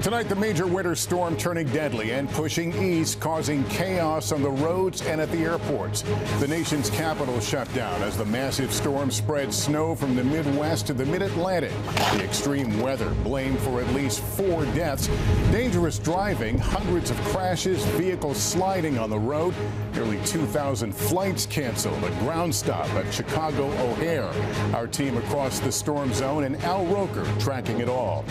Tonight, the major winter storm turning deadly and pushing east, causing chaos on the roads and at the airports. The nation's capital shut down as the massive storm spread snow from the Midwest to the Mid-Atlantic. The extreme weather blamed for at least 4 deaths. Dangerous driving, hundreds of crashes, vehicles sliding on the road. Nearly 2,000 flights canceled. A ground stop at Chicago O'Hare. Our team across the storm zone and Al Roker tracking it all.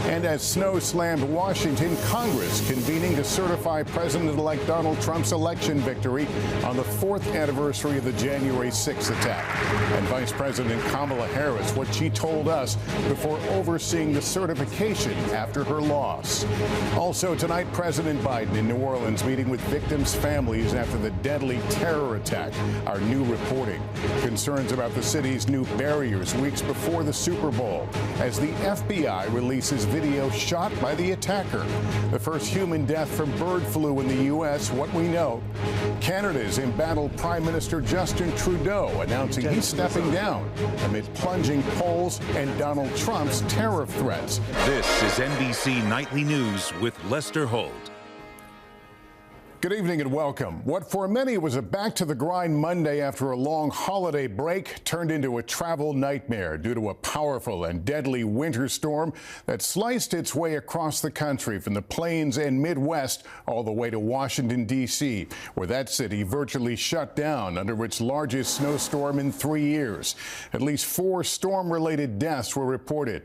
And as snow slammed Washington, Congress convening to certify President-elect Donald Trump's election victory on the 4th anniversary of the January 6th attack. And Vice President Kamala Harris, what she told us before overseeing the certification after her loss. Also tonight, President Biden in New Orleans meeting with victims' families after the deadly terror attack. Our new reporting. Concerns about the city's new barriers weeks before the Super Bowl as the FBI releases video shot by the attacker. The first human death from bird flu in the U.S., what we know. Canada's embattled Prime Minister Justin Trudeau announcing he's stepping down amid plunging polls and Donald Trump's tariff threats. This is NBC Nightly News with Lester Holt. Good evening and welcome. What for many was a back-to-the-grind Monday after a long holiday break turned into a travel nightmare due to a powerful and deadly winter storm that sliced its way across the country from the plains and Midwest all the way to Washington, D.C., where that city virtually shut down under its largest snowstorm in 3 years. At least 4 storm-related deaths were reported.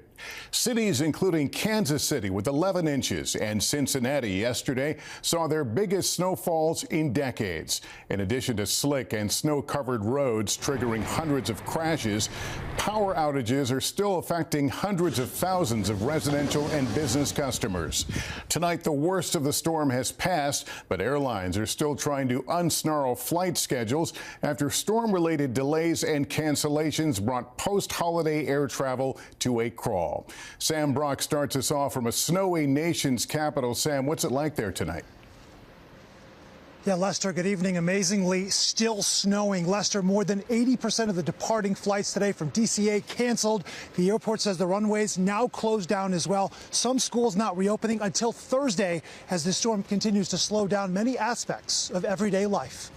Cities including Kansas City with 11 inches and Cincinnati yesterday saw their biggest snowfalls in decades. In addition to slick and snow-covered roads triggering hundreds of crashes, power outages are still affecting hundreds of thousands of residential and business customers. Tonight, the worst of the storm has passed, but airlines are still trying to unsnarl flight schedules after storm-related delays and cancellations brought post-holiday air travel to a crawl. Sam Brock starts us off from a snowy nation's capital. Sam, what's it like there tonight? Yeah, Lester, good evening. Amazingly, still snowing. Lester, more than 80% of the departing flights today from DCA canceled. The airport says the runways now closed down as well. Some schools not reopening until Thursday as the storm continues to slow down many aspects of everyday life.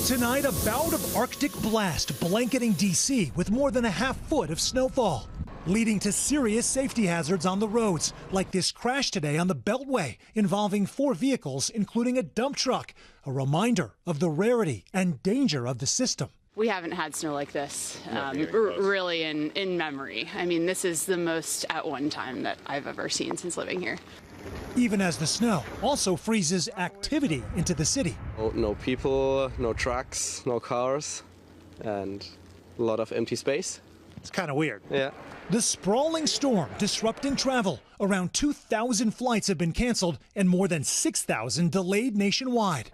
Tonight, a bout of Arctic blast blanketing D.C. with more than a half-foot of snowfall, leading to serious safety hazards on the roads, like this crash today on the Beltway involving 4 vehicles, including a dump truck, a reminder of the rarity and danger of the system. We haven't had snow like this really in memory. I mean, this is the most at one time that I've ever seen since living here. Even as the snow also freezes activity into the city. No people, no trucks, no cars, and a lot of empty space. It's kind of weird. Yeah. The sprawling storm disrupting travel. Around 2,000 flights have been canceled and more than 6,000 delayed nationwide.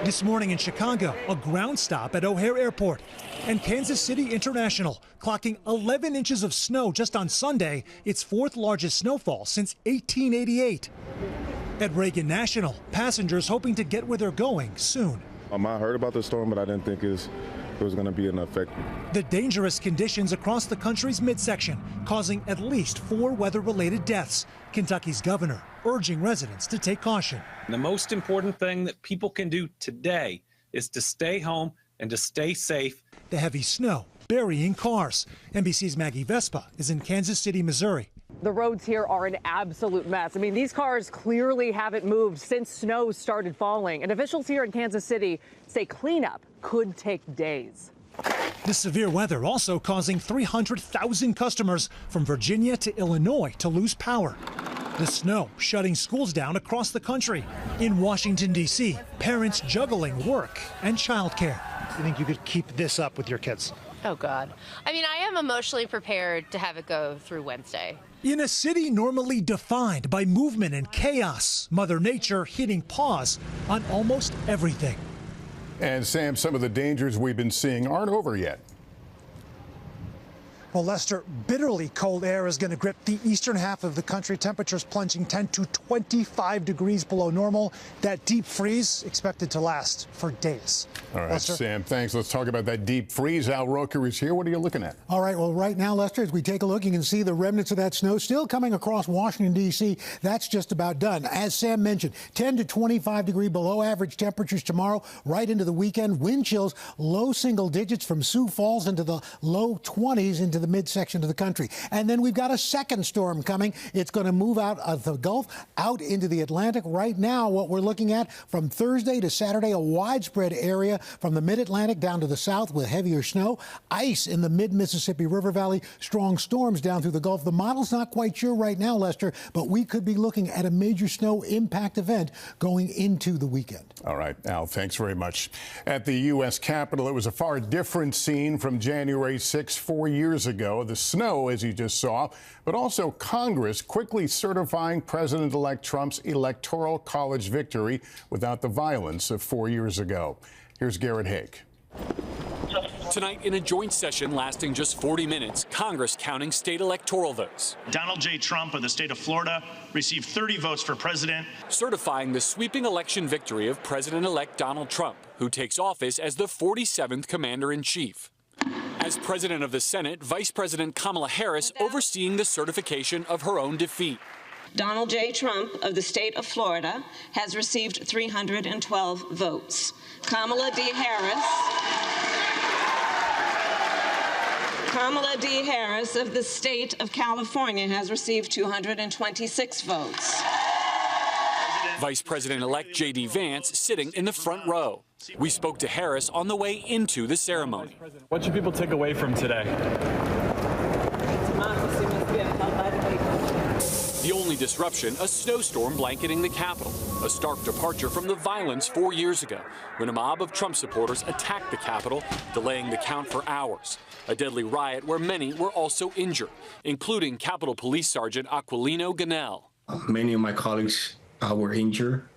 This morning in Chicago, a ground stop at O'Hare Airport, and Kansas City International clocking 11 inches of snow just on Sunday, its 4th largest snowfall since 1888. At Reagan National, passengers hoping to get where they're going soon. I heard about the storm, but I didn't think it was going to be an effect. The dangerous conditions across the country's midsection causing at least 4 weather-related deaths. Kentucky's governor urging residents to take caution. The most important thing that people can do today is to stay home and to stay safe. The heavy snow burying cars. NBC's Maggie Vespa is in Kansas City, Missouri. The roads here are an absolute mess. I mean, these cars clearly haven't moved since snow started falling. And officials here in Kansas City say cleanup could take days. The severe weather also causing 300,000 customers from Virginia to Illinois to lose power. The snow shutting schools down across the country. In Washington, D.C., parents juggling work and childcare. You think you could keep this up with your kids? Oh, God. I mean, I am emotionally prepared to have it go through Wednesday. In a city normally defined by movement and chaos, Mother Nature hitting pause on almost everything. And Sam, some of the dangers we've been seeing aren't over yet. Well, Lester, bitterly cold air is going to grip the eastern half of the country. Temperatures plunging 10 to 25 degrees below normal. That deep freeze expected to last for days. All right, Lester? Sam, thanks. Let's talk about that deep freeze. Al Roker is here. What are you looking at? All right, well, right now, Lester, as we take a look, you can see the remnants of that snow still coming across Washington, D.C. That's just about done. As Sam mentioned, 10 to 25 degree below average temperatures tomorrow, right into the weekend. Wind chills, low single digits from Sioux Falls into the low 20s into the midsection of the country. And then we've got a second storm coming. It's going to move out of the Gulf, out into the Atlantic. Right now, what we're looking at from Thursday to Saturday, a widespread area from the mid-Atlantic down to the south with heavier snow, ice in the mid-Mississippi River Valley, strong storms down through the Gulf. The model's not quite sure right now, Lester, but we could be looking at a major snow impact event going into the weekend. All right, Al, thanks very much. At the U.S. Capitol, it was a far different scene from January 6, 4 years ago. The snow, as you just saw, but also Congress quickly certifying President-elect Trump's Electoral College victory without the violence of 4 years ago. Here's Garrett Haig. Tonight, in a joint session lasting just 40 minutes, Congress counting state electoral votes. Donald J. Trump of the state of Florida received 30 votes for president. Certifying the sweeping election victory of President-elect Donald Trump, who takes office as the 47th commander-in-chief. As president of the Senate, Vice President Kamala Harris overseeing the certification of her own defeat. Donald J. Trump of the state of Florida has received 312 votes. Kamala D. Harris of the state of California has received 226 votes. Vice President-elect J.D. Vance sitting in the front row. We spoke to Harris on the way into the ceremony. What should people take away from today? The only disruption, a snowstorm blanketing the Capitol, a stark departure from the violence 4 years ago when a mob of Trump supporters attacked the Capitol, delaying the count for hours. A deadly riot where many were also injured, including Capitol Police Sergeant Aquilino Ganell. Many of my colleagues were injured,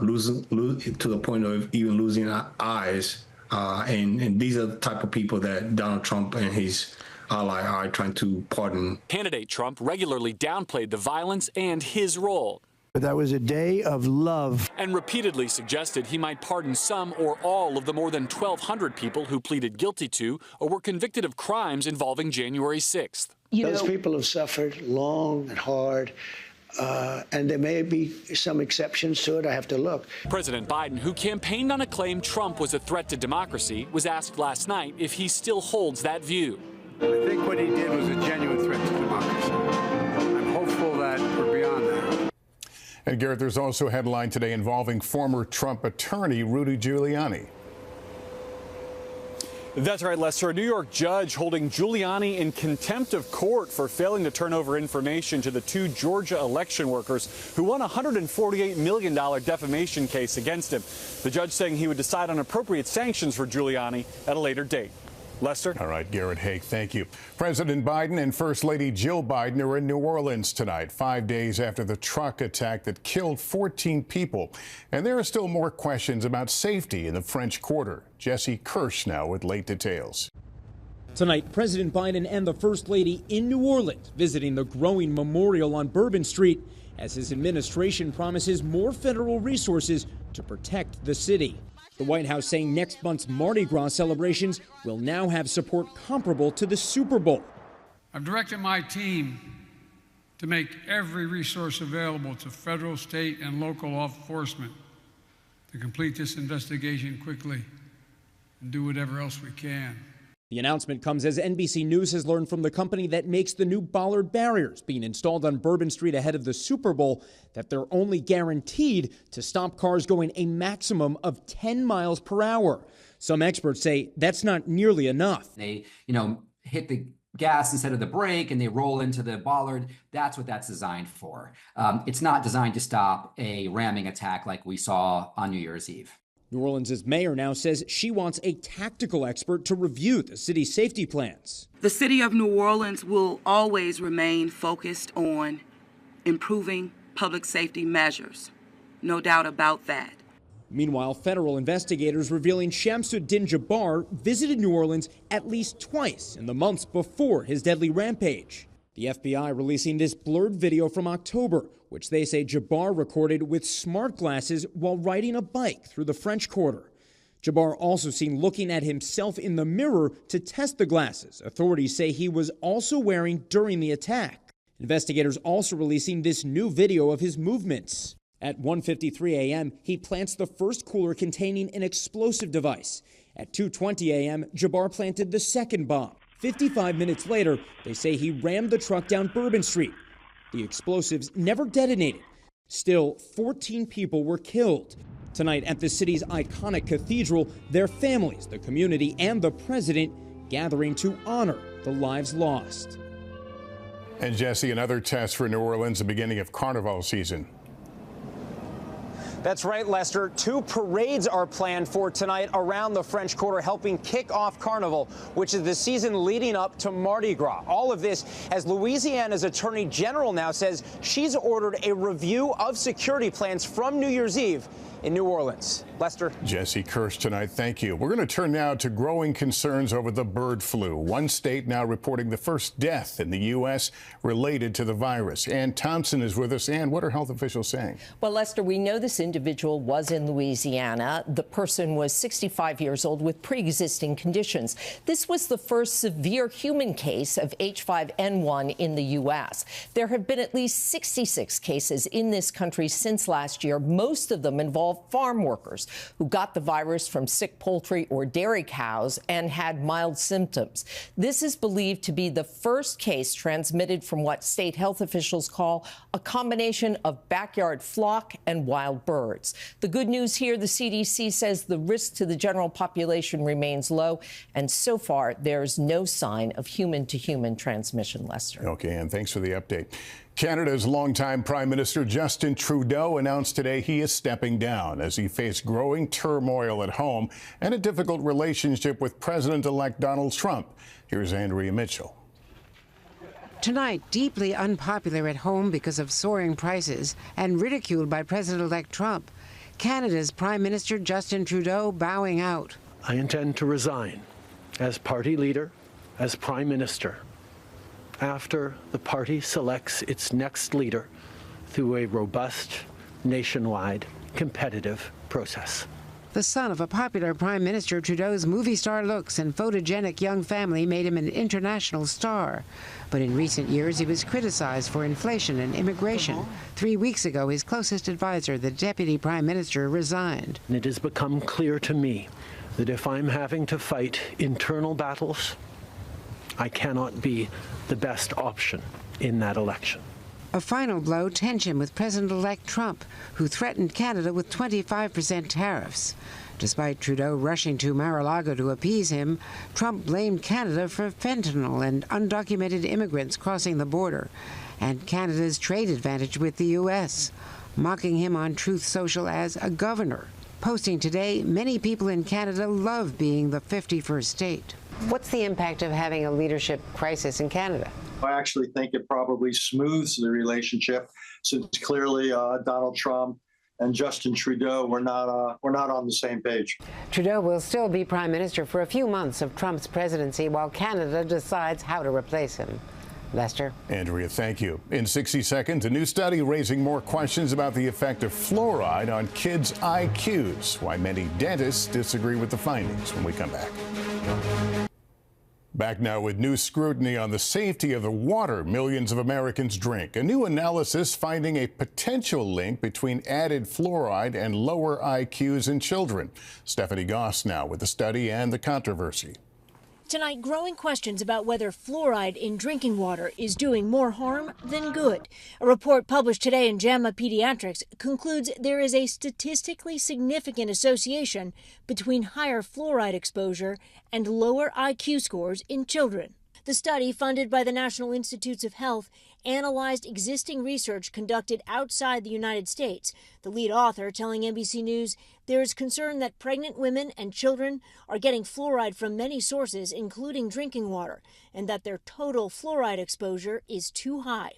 losing to the point of even losing eyes. And these are the type of people that Donald Trump and his ally are trying to pardon. Candidate Trump regularly downplayed the violence and his role. But that was a day of love. And repeatedly suggested he might pardon some or all of the more than 1,200 people who pleaded guilty to or were convicted of crimes involving January 6th. Those people have suffered long and hard. And there may be some exceptions to it. I have to look. President Biden, who campaigned on a claim Trump was a threat to democracy, was asked last night if he still holds that view. I think what he did was a genuine threat to democracy. I'm hopeful that we're beyond that. And Garrett, there's also a headline today involving former Trump attorney Rudy Giuliani. That's right, Lester. A New York judge holding Giuliani in contempt of court for failing to turn over information to the two Georgia election workers who won a $148 million defamation case against him. The judge saying he would decide on appropriate sanctions for Giuliani at a later date. Lester? All right, Garrett Haig, thank you. President Biden and First Lady Jill Biden are in New Orleans tonight, 5 days after the truck attack that killed 14 people. And there are still more questions about safety in the French Quarter. Jesse Kirsch now with late details. Tonight, President Biden and the First Lady in New Orleans visiting the growing memorial on Bourbon Street as his administration promises more federal resources to protect the city. The White House saying next month's Mardi Gras celebrations will now have support comparable to the Super Bowl. I've directed my team to make every resource available to federal, state, and local law enforcement to complete this investigation quickly and do whatever else we can. The announcement comes as NBC News has learned from the company that makes the new bollard barriers being installed on Bourbon Street ahead of the Super Bowl that they're only guaranteed to stop cars going a maximum of 10 miles per hour. Some experts say that's not nearly enough. They, hit the gas instead of the brake and they roll into the bollard. That's what that's designed for. It's not designed to stop a ramming attack like we saw on New Year's Eve. New Orleans' mayor now says she wants a tactical expert to review the city's safety plans. The city of New Orleans will always remain focused on improving public safety measures. No doubt about that. Meanwhile, federal investigators revealing Shamsuddin Jabbar visited New Orleans at least twice in the months before his deadly rampage. The FBI releasing this blurred video from October, which they say Jabbar recorded with smart glasses while riding a bike through the French Quarter. Jabbar also seen looking at himself in the mirror to test the glasses authorities say he was also wearing during the attack. Investigators also releasing this new video of his movements. At 1:53 a.m., he plants the first cooler containing an explosive device. At 2:20 a.m., Jabbar planted the second bomb. 55 minutes later, they say he rammed the truck down Bourbon Street. The explosives never detonated. Still, 14 people were killed. Tonight at the city's iconic cathedral, their families, the community, and the president gathering to honor the lives lost. And Jesse, another test for New Orleans, the beginning of Carnival season. That's right, Lester. 2 parades are planned for tonight around the French Quarter, helping kick off Carnival, which is the season leading up to Mardi Gras. All of this as Louisiana's Attorney General now says she's ordered a review of security plans from New Year's Eve in New Orleans. Lester. Jesse Kirsch tonight, thank you. We're going to turn now to growing concerns over the bird flu. One state now reporting the first death in the U.S. related to the virus. Ann Thompson is with us. Ann, what are health officials saying? Well, Lester, we know this individual was in Louisiana. The person was 65 years old with pre-existing conditions. This was the first severe human case of H5N1 in the U.S. There have been at least 66 cases in this country since last year. Most of them involve farm workers who got the virus from sick poultry or dairy cows and had mild symptoms. This is believed to be the first case transmitted from what state health officials call a combination of backyard flock and wild birds. The good news here, the CDC says the risk to the general population remains low, and so far there's no sign of human-to-human transmission, Lester. Okay, and thanks for the update. Canada's longtime Prime Minister Justin Trudeau announced today he is stepping down as he faced growing turmoil at home and a difficult relationship with President-elect Donald Trump. Here's Andrea Mitchell. Tonight, deeply unpopular at home because of soaring prices and ridiculed by President-elect Trump, Canada's Prime Minister Justin Trudeau bowing out. I intend to resign as party leader, as Prime Minister, after the party selects its next leader through a robust, nationwide, competitive process. The son of a popular Prime Minister, Trudeau's movie star looks and photogenic young family made him an international star. But in recent years, he was criticized for inflation and immigration. 3 weeks ago, his closest advisor, the Deputy Prime Minister, resigned. And it has become clear to me that if I'm having to fight internal battles, I cannot be the best option in that election. A final blow, tension with President-elect Trump, who threatened Canada with 25% tariffs. Despite Trudeau rushing to Mar-a-Lago to appease him, Trump blamed Canada for fentanyl and undocumented immigrants crossing the border, and Canada's trade advantage with the U.S., mocking him on Truth Social as a governor. Posting today, many people in Canada love being the 51st state. What's the impact of having a leadership crisis in Canada? I actually think it probably smooths the relationship, since clearly Donald Trump and Justin Trudeau were not on the same page. Trudeau will still be Prime Minister for a few months of Trump's presidency while Canada decides how to replace him. Lester. Andrea, thank you. In 60 seconds, a new study raising more questions about the effect of fluoride on kids' IQs. Why many dentists disagree with the findings when we come back. Back now with new scrutiny on the safety of the water millions of Americans drink. A new analysis finding a potential link between added fluoride and lower IQs in children. Stephanie Goss now with the study and the controversy. Tonight, growing questions about whether fluoride in drinking water is doing more harm than good. A report published today in JAMA Pediatrics concludes there is a statistically significant association between higher fluoride exposure and lower IQ scores in children. The study, funded by the National Institutes of Health, analyzed existing research conducted outside the United States. The lead author telling NBC News there is concern that pregnant women and children are getting fluoride from many sources, including drinking water, and that their total fluoride exposure is too high.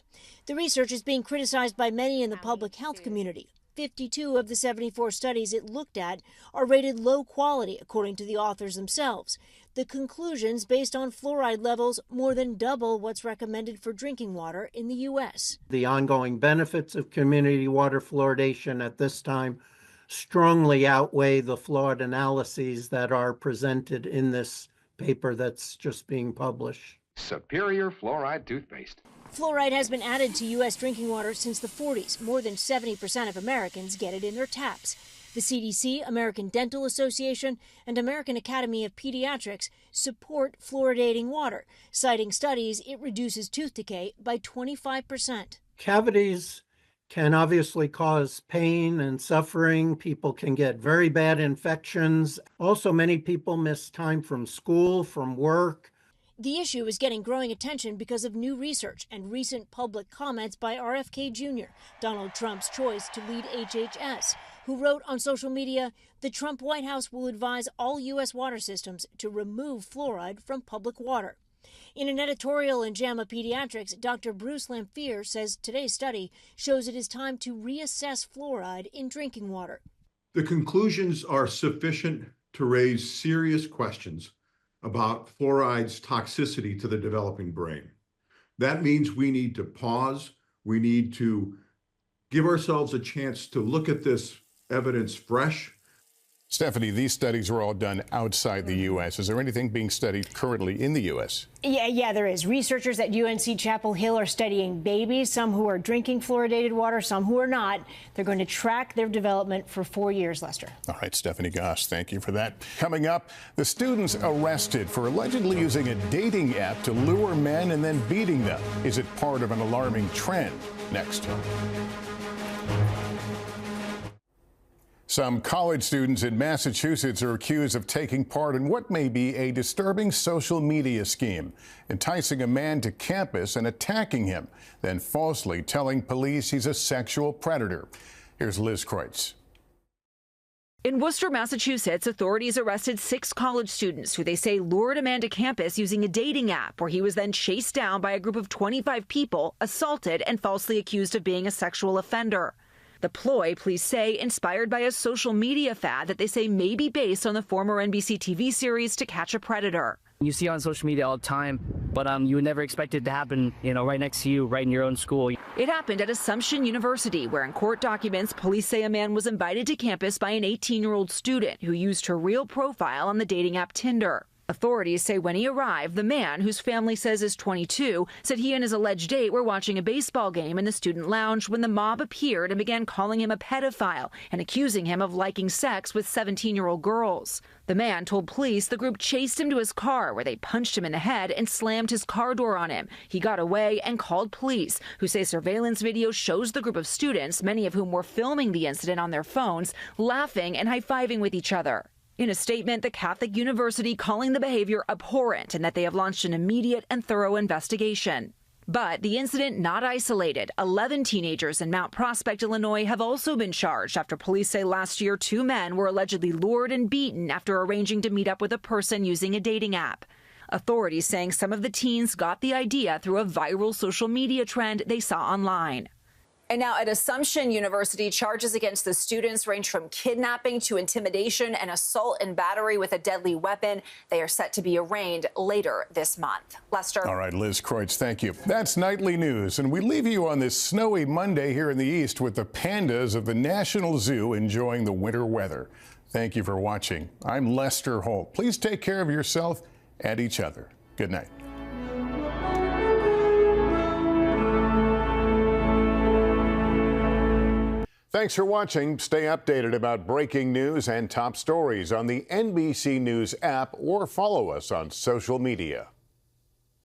The research is being criticized by many in the public health community. 52 of the 74 studies it looked at are rated low quality, according to the authors themselves. The conclusions based on fluoride levels more than double what's recommended for drinking water in the U.S. The ongoing benefits of community water fluoridation at this time strongly outweigh the flawed analyses that are presented in this paper that's just being published. Superior fluoride toothpaste. Fluoride has been added to U.S. drinking water since the 40s. More than 70% of Americans get it in their taps. The CDC, American Dental Association, and American Academy of Pediatrics support fluoridating water, citing studies it reduces tooth decay by 25%. Cavities can obviously cause pain and suffering. People can get very bad infections. Also, many people miss time from school, from work. The issue is getting growing attention because of new research and recent public comments by RFK Jr., Donald Trump's choice to lead HHS, who wrote on social media, "The Trump White House will advise all U.S. water systems to remove fluoride from public water." In an editorial in JAMA Pediatrics, Dr. Bruce Lamphere says today's study shows it is time to reassess fluoride in drinking water. The conclusions are sufficient to raise serious questions about fluoride's toxicity to the developing brain. That means we need to pause. We need to give ourselves a chance to look at this evidence fresh. Stephanie, these studies were all done outside the U.S. Is there anything being studied currently in the U.S.? Yeah, there is. Researchers at UNC Chapel Hill are studying babies, some who are drinking fluoridated water, some who are not. They're going to track their development for 4 years, Lester. All right, Stephanie Goss, thank you for that. Coming up, the students arrested for allegedly using a dating app to lure men and then beating them. Is it part of an alarming trend? Next. Some college students in Massachusetts are accused of taking part in what may be a disturbing social media scheme, enticing a man to campus and attacking him, then falsely telling police he's a sexual predator. Here's Liz Kreutz. In Worcester, Massachusetts, authorities arrested 6 college students who they say lured a man to campus using a dating app, where he was then chased down by a group of 25 people, assaulted, and falsely accused of being a sexual offender. The ploy, police say, inspired by a social media fad that they say may be based on the former NBC TV series To Catch a Predator. You see on social media all the time, but you would never expect it to happen, right next to you, right in your own school. It happened at Assumption University, where in court documents, police say a man was invited to campus by an 18-year-old student who used her real profile on the dating app Tinder. Authorities say when he arrived, the man, whose family says is 22, said he and his alleged date were watching a baseball game in the student lounge when the mob appeared and began calling him a pedophile and accusing him of liking sex with 17-year-old girls. The man told police the group chased him to his car, where they punched him in the head and slammed his car door on him. He got away and called police, who say surveillance video shows the group of students, many of whom were filming the incident on their phones, laughing and high-fiving with each other. In a statement, the Catholic University calling the behavior abhorrent and that they have launched an immediate and thorough investigation. But the incident not isolated. 11 teenagers in Mount Prospect, Illinois have also been charged after police say last year 2 men were allegedly lured and beaten after arranging to meet up with a person using a dating app. Authorities saying some of the teens got the idea through a viral social media trend they saw online. And now at Assumption University, charges against the students range from kidnapping to intimidation and assault and battery with a deadly weapon. They are set to be arraigned later this month. Lester. All right, Liz Kreutz, thank you. That's Nightly News, and we leave you on this snowy Monday here in the East with the pandas of the National Zoo enjoying the winter weather. Thank you for watching. I'm Lester Holt. Please take care of yourself and each other. Good night. Thanks for watching. Stay updated about breaking news and top stories on the NBC News app or follow us on social media.